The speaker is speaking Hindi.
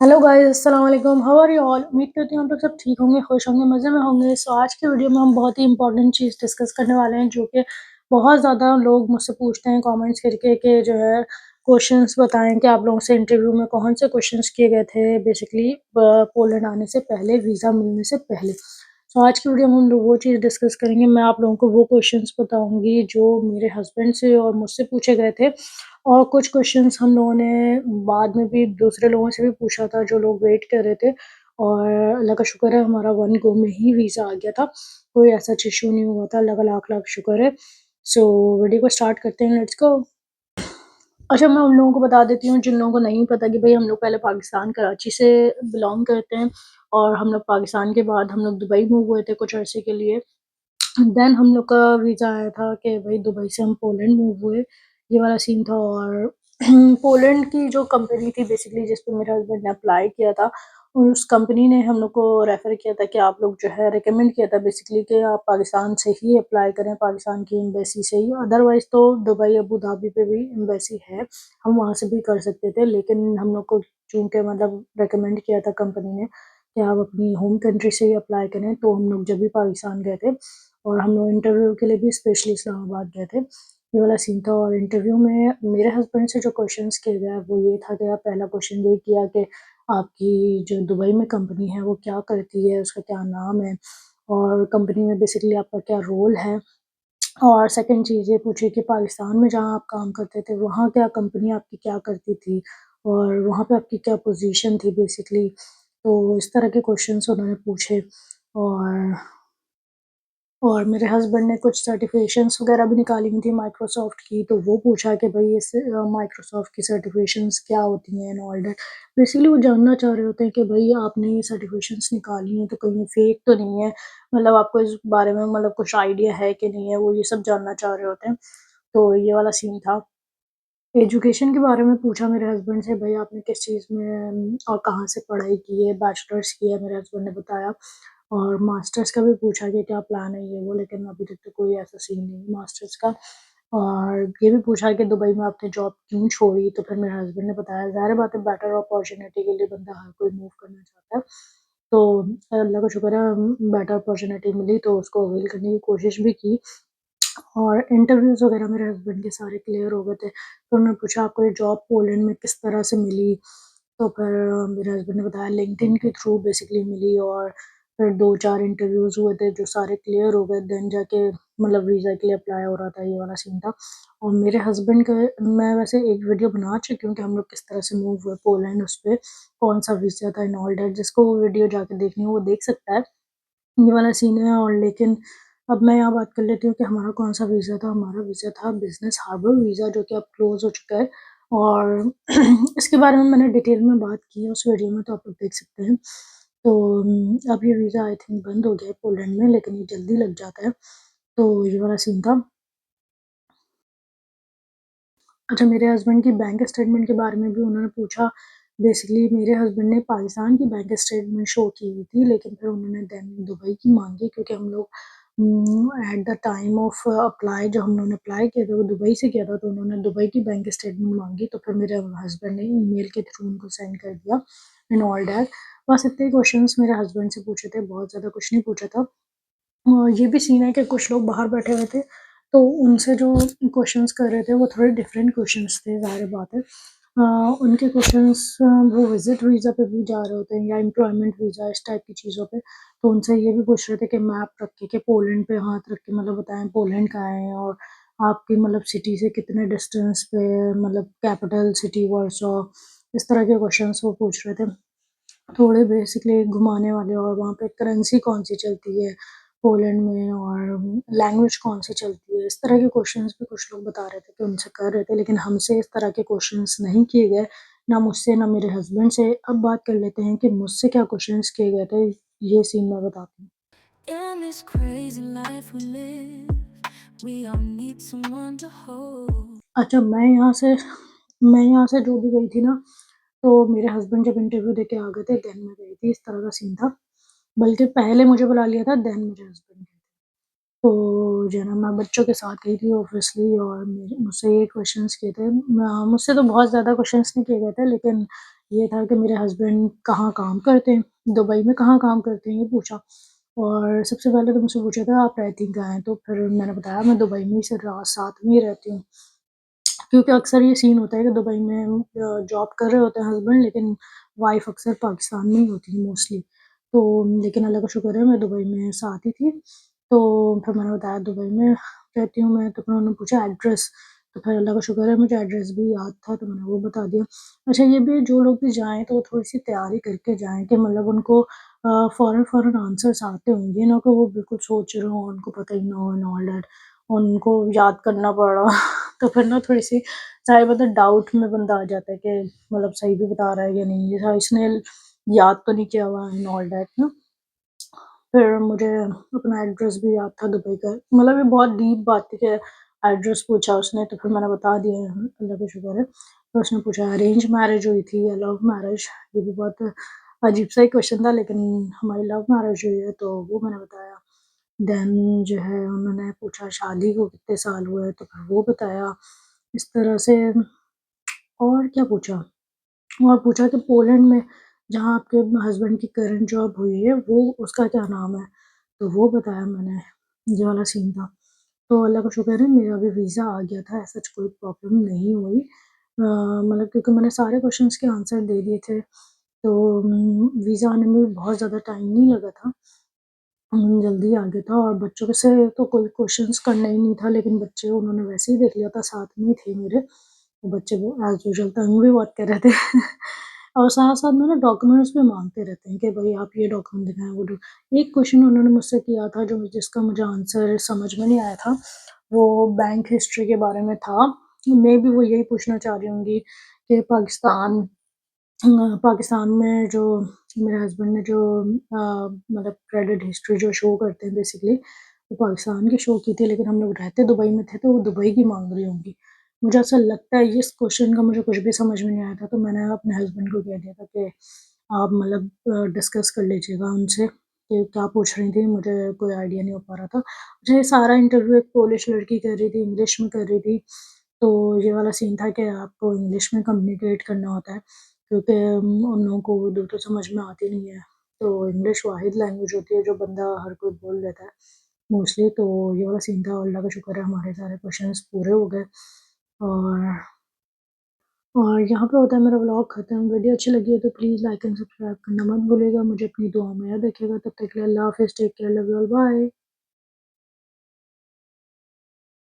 हेलो गाइस, अस्सलाम वालेकुम। How are you all? उम्मीद करती हूँ आप लोग सब ठीक होंगे, खुश होंगे, मज़े में होंगे। सो आज की वीडियो में हम बहुत ही इंपॉर्टेंट चीज़ डिस्कस करने वाले हैं, जो कि बहुत ज़्यादा लोग मुझसे पूछते हैं कमेंट्स करके कि जो है क्वेश्चंस बताएं कि आप लोगों से इंटरव्यू में कौन से क्वेश्चंस किए गए थे बेसिकली पोलैंड आने से पहले, वीज़ा मिलने से पहले। सो आज की वीडियो में हम लोग वो चीज़ डिस्कस करेंगे। मैं आप लोगों को वो क्वेश्चंस बताऊंगी जो मेरे हस्बैंड से और मुझसे पूछे गए थे, और कुछ क्वेश्चंस हम लोगों ने बाद में भी दूसरे लोगों से भी पूछा था, जो लोग वेट कर रहे थे। और अल्लाह का शुक्र है, हमारा वन गो में ही वीज़ा आ गया था। कोई ऐसा इश्यू नहीं हुआ था, अल्लाह का लाख लाख शुक्र है। सो वीडियो को स्टार्ट करते हैं, लेट्स गो। अच्छा, मैं उन लोगों को बता देती हूँ जिन लोगों को नहीं पता कि भाई हम लोग पहले पाकिस्तान कराची से बिलोंग करते हैं, और हम लोग पाकिस्तान के बाद हम लोग दुबई मूव हुए थे कुछ अरसे के लिए। देन हम लोग का वीज़ा आया था कि भाई दुबई से हम पोलैंड मूव हुए, ये वाला सीन था। और पोलैंड की जो कंपनी थी बेसिकली जिस पे मेरे हस्बैंड ने अप्लाई किया था, उस कंपनी ने हम लोग को रेफ़र किया था कि आप लोग जो है रिकमेंड किया था बेसिकली कि आप पाकिस्तान से ही अप्लाई करें, पाकिस्तान की एम्बेसी से ही। अदरवाइज़ तो दुबई, अबू धाबी पे भी एम्बेसी है, हम वहाँ से भी कर सकते थे। लेकिन हम लोग को चूँकि मतलब रिकमेंड किया था कंपनी ने कि आप अपनी होम कंट्री से ही अप्लाई करें, तो हम लोग जब भी पाकिस्तान गए थे, और हम लोग इंटरव्यू के लिए भी स्पेशली इस्लामाबाद गए थे। ये वाला सीन था। और इंटरव्यू में मेरे हस्बैंड से जो क्वेश्चंस किए गए वो ये था कि पहला क्वेश्चन ये किया कि आपकी जो दुबई में कंपनी है वो क्या करती है, उसका क्या नाम है, और कंपनी में बेसिकली आपका क्या रोल है। और सेकंड चीज़ ये पूछी कि पाकिस्तान में जहाँ आप काम करते थे वहाँ क्या कंपनी आपकी क्या करती थी, और वहाँ पे आपकी क्या पोजीशन थी बेसिकली। तो इस तरह के क्वेश्चंस उन्होंने पूछे। और मेरे हस्बैंड ने कुछ सर्टिफ़िकेशंस वग़ैरह भी निकाली हुई थी माइक्रोसॉफ्ट की, तो वो पूछा कि भई इस माइक्रोसॉफ्ट की सर्टिफ़िकेशंस क्या होती हैं एंड ऑल दैट। बेसिकली वो जानना चाह रहे होते हैं कि भई आपने ये सर्टिफ़िकेशंस निकाली हैं तो कहीं ये फ़ेक तो नहीं है, मतलब आपको इस बारे में मतलब कुछ आइडिया है कि नहीं है, वो ये सब जानना चाह रहे होते हैं। तो ये वाला सीन था। एजुकेशन के बारे में पूछा मेरे हस्बैंड से, भई आपने किस चीज़ में और कहाँ से पढ़ाई की है, बैचलर्स की है, मेरे हस्बैंड ने बताया। और मास्टर्स का भी पूछा कि क्या प्लान है ये वो, लेकिन अभी तक तो कोई ऐसा सीन नहीं है मास्टर्स का। और ये भी पूछा कि दुबई में आपने जॉब क्यों छोड़ी, तो फिर मेरे हस्बैंड ने बताया ज़ाहिर बात है बेटर अपॉर्च्युनिटी के लिए बंदा हर कोई मूव करना चाहता है। तो अल्लाह का शुक्र है बेटर अपॉर्च्युनिटी मिली तो उसको अवेल करने की कोशिश भी की। और इंटरव्यूज़ वगैरह मेरे हस्बैंड के सारे क्लियर हो गए थे। तो उन्होंने पूछा आपको ये जॉब पोलैंड में किस तरह से मिली? तो फिर मेरे हस्बैंड ने बताया लिंक्डइन के थ्रू बेसिकली मिली। और फिर 2-4 इंटरव्यूज़ हुए थे जो सारे क्लियर हो गए, देन जाके मतलब वीज़ा के लिए अप्लाई हो रहा था, ये वाला सीन था। और मेरे हस्बैंड का मैं वैसे एक वीडियो बना चुकी हूँ कि हम लोग किस तरह से मूव हुए पोलैंड, उसपे कौन-सा वीज़ा था एंड ऑल दैट। जिसको वो वीडियो जाके देखनी हो वो देख सकता है। ये वाला सीन है। और लेकिन अब मैं यहाँ बात कर लेती हूँ कि हमारा कौन-सा वीज़ा था। हमारा वीज़ा था बिज़नेस हार्बर वीज़ा, जो कि अब क्लोज़ हो चुका है। और इसके बारे में मैंने डिटेल में बात की है उस वीडियो में, तो आप लोग देख सकते हैं। तो अब ये वीज़ा आई थिंक बंद हो गया है पोलैंड में, लेकिन ये जल्दी लग जाता है। तो ये वाला सीन था। अच्छा, मेरे हस्बैंड की बैंक स्टेटमेंट के बारे में भी उन्होंने पूछा। बेसिकली मेरे हस्बैंड ने पाकिस्तान की बैंक स्टेटमेंट शो की हुई थी, लेकिन फिर उन्होंने देन दुबई की माँगी, क्योंकि हम लोग at the time of apply जब हम लोगों ने अप्लाई किया था वो दुबई से किया था, तो उन्होंने दुबई की बैंक स्टेटमेंट माँगी। तो फिर मेरे हस्बैंड ने ईमेल के थ्रू उनको सेंड कर दिया एंड ऑल दैट। बस इतने ही क्वेश्चंस मेरे हस्बैंड से पूछे थे, बहुत ज़्यादा कुछ नहीं पूछा था। ये भी सीन है कि कुछ लोग बाहर बैठे हुए थे, तो उनसे जो क्वेश्चन्स कर रहे थे वो थोड़े डिफरेंट क्वेश्चन्स थे, ज़ाहिर बात है। उनके क्वेश्चन्स वो विज़िट वीज़ा पे भी जा रहे होते हैं या एम्प्लॉयमेंट वीज़ा इस टाइप की चीज़ों पे। तो उनसे ये भी पूछ रहे थे कि मैप रख के कि पोलैंड पे हाथ रख के मतलब बताएँ पोलैंड कहाँ है, और आपकी मतलब सिटी से कितने डिस्टेंस पे है, मतलब कैपिटल सिटी वारसो, इस तरह के क्वेश्चन्स वो पूछ रहे थे। थोड़े बेसिकली घुमाने वाले, और वहाँ पे करेंसी कौन-सी चलती है पोलैंड में, और लैंग्वेज कौन-सी चलती है, इस तरह के क्वेश्चंस भी कुछ लोग बता रहे थे कि उनसे कर रहे थे, लेकिन हमसे इस तरह के क्वेश्चंस नहीं किए गए, ना मुझसे ना मेरे हस्बैंड से। अब बात कर लेते हैं कि मुझसे क्या क्वेश्चंस किए गए थे, ये सीन मैं बताती हूँ। In this crazy life we live, we all need someone to hold. अच्छा, मैं यहाँ से जो भी गई थी ना, तो मेरे हस्बैंड जब इंटरव्यू देके आ गए थे देन मैं गई थी, इस तरह का सीन था। बल्कि पहले मुझे बुला लिया था देन मेरे हस्बैंड गए थे। तो जो है ना मैं बच्चों के साथ गई थी ऑब्वियसली, और मेरे मुझसे ये क्वेश्चंस किए थे। मुझसे तो बहुत ज़्यादा क्वेश्चंस नहीं किए गए थे, लेकिन ये था कि मेरे हस्बैंड कहाँ काम करते हैं, दुबई में कहाँ काम करते हैं ये पूछा। और सबसे पहले तो मुझसे पूछा था आप रहती कहाँ हैं? तो फिर मैंने बताया मैं दुबई में ही साथ में ही रहती हूँ। क्योंकि अक्सर ये सीन होता है कि दुबई में जॉब कर रहे होते हैं हस्बैंड, लेकिन वाइफ़ अक्सर पाकिस्तान में ही होती है मोस्टली। तो लेकिन अल्लाह का शुक्र है मैं दुबई में साथ ही थी। तो फिर मैंने बताया दुबई में रहती हूँ मैं, तो फिर उन्होंने पूछा एड्रेस, तो फिर अल्लाह का शुक्र है मुझे एड्रेस भी याद था, तो मैंने वो बता दिया। अच्छा ये भी जो लोग भी जाएँ तो वो थोड़ी-सी तैयारी करके जाएँ कि मतलब उनको फ़ौरन-फ़ौरन आंसर्स आते हों, ये ना कि वो बिल्कुल सोच रहे हों, उनको पता ही ना हो एंड ऑल दैट, उनको याद करना पड़ रहा तो फिर ना थोड़ी-सी चाहे मतलब डाउट में बंदा आ जाता है कि मतलब सही भी बता रहा है या नहीं, ये इसने याद तो नहीं किया हुआ एंड ऑल दैट ना। फिर मुझे अपना एड्रेस भी याद था दुबई का, मतलब ये बहुत डीप बात थी कि एड्रेस पूछा उसने, तो फिर मैंने बता दिया, अल्लाह का शुक्र है। फिर उसने पूछा अरेंज मैरिज हुई थी या लव मैरिज? ये भी बहुत अजीब-सा ही क्वेश्चन था, लेकिन हमारी लव मैरिज हुई है, तो वो मैंने बताया। देन जो है उन्होंने पूछा शादी को कितने साल हुए, तो फिर वो बताया। इस तरह से और क्या पूछा? और पूछा कि पोलैंड में जहाँ आपके हस्बैंड की करंट जॉब हुई है, वो उसका क्या नाम है? तो वो बताया मैंने, ये वाला सीन था। तो अल्लाह का शुक्र है मेरा भी वीज़ा आ गया था, ऐसा कोई प्रॉब्लम नहीं हुई। मतलब क्योंकि मैंने सारे क्वेश्चन्स के आंसर दे दिए थे, तो वीज़ा आने में भी बहुत ज़्यादा टाइम नहीं लगा था। जल्दी आ गया था और बच्चों से तो कोई क्वेश्चन्स करना ही नहीं था, लेकिन बच्चे उन्होंने वैसे ही देख लिया था, साथ में ही थे मेरे। वो बच्चे वो एज़ यूजुअल तंग भी बहुत कर रहे थे और साथ-साथ में ना डॉक्यूमेंट्स भी माँगते रहते हैं कि भई आप ये डॉक्यूमेंट दिखाएँ, वो डॉ एक क्वेश्चन उन्होंने मुझसे किया था जो जिसका मुझे आंसर समझ में नहीं आया था, वो बैंक हिस्ट्री के बारे में था। मेबी वो यही पूछना चाह रही होंगी कि पाकिस्तान में जो मेरे हस्बैंड ने जो मतलब क्रेडिट हिस्ट्री जो शो करते हैं बेसिकली, वो पाकिस्तान की शो की थी, लेकिन हम लोग रहते दुबई में थे, तो वो दुबई की माँग रही होंगी। मुझे ऐसा लगता है इस क्वेश्चन का मुझे कुछ भी समझ में नहीं आया था, तो मैंने अपने हस्बैंड को कह दिया था कि आप मतलब डिस्कस कर लीजिएगा उनसे कि क्या पूछ रही थी, मुझे कोई आइडिया नहीं हो पा रहा था। मुझे ये सारा इंटरव्यू एक पोलिश लड़की कर रही थी, इंग्लिश में कर रही थी, तो ये वाला सीन था कि आपको इंग्लिश में कम्युनिकेट करना होता है, क्योंकि उन लोगों को उर्दू तो समझ में आती नहीं है। तो इंग्लिश वाहिद लैंग्वेज होती है जो बंदा हर कोई बोल लेता है मोस्टली, तो ये वाला सीन था और अल्लाह का शुक्र है हमारे सारे क्वेश्चंस पूरे हो गए। और यहाँ पे होता है मेरा व्लॉग खत्म। वीडियो अच्छी लगी है तो प्लीज़ लाइक एंड सब्सक्राइब करना मत भूलिएगा। मुझे अपनी दुआ में याद रखिएगा। तब तक के लिए अल्लाह हाफ़िज़, take care, love you all, bye.